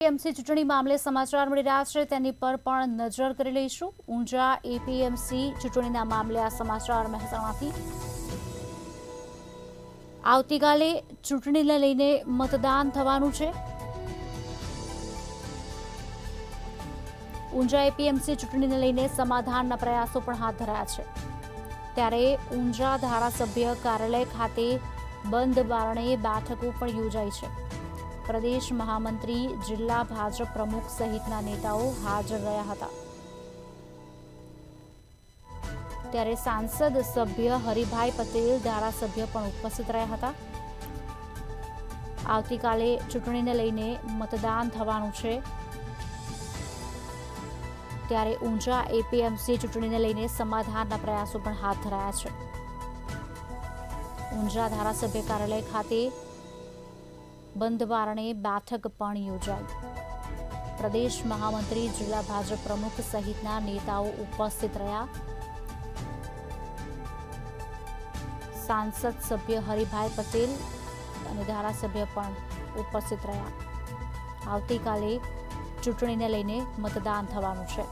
APMC ચૂંટણી મામલે સમાચાર મળી રહ્યા છે, તેની પર પણ નજર કરી લઈશું। ઊંઝા એપીએમસી ચૂંટણીના મામલે આ સમાચાર મહેસાણાથી। આવતીકાલે ચૂંટણીને લઈને મતદાન થવાનું છે। ઊંઝા એપીએમસી ચૂંટણીને લઈને સમાધાનના પ્રયાસો પણ હાથ ધરાયા છે। ત્યારે ઊંઝા ધારાસભ્ય કાર્યાલય ખાતે બંધ બારણે બેઠકો પણ યોજાઈ છે। પ્રદેશ મહામંત્રી, જિલ્લા ભાજપ પ્રમુખ સહિતના નેતાઓ હાજર રહ્યા હતા। ત્યારે સાંસદ સભ્ય હરિભાઈ પટેલ, ધારાસભ્ય પણ ઉપસ્થિત રહ્યા હતા। આવતીકાલે ચૂંટણીને લઈને મતદાન થવાનું છે। ત્યારે ઊંઝા એપીએમસી ચૂંટણીને લઈને સમાધાનના પ્રયાસો પણ હાથ ધરાયા છે। ઊંઝા ધારાસભ્ય કાર્યાલય ખાતે બંધ બારણે બેઠક પણ યોજાઈ। પ્રદેશ મહામંત્રી, જિલ્લા ભાજપ પ્રમુખ સહિતના નેતાઓ ઉપસ્થિત રહ્યા। સાંસદ સભ્ય હરિભાઈ પટેલ અને ધારાસભ્ય પણ ઉપસ્થિત રહ્યા। આવતીકાલે ચૂંટણીને લઈને મતદાન થવાનું છે।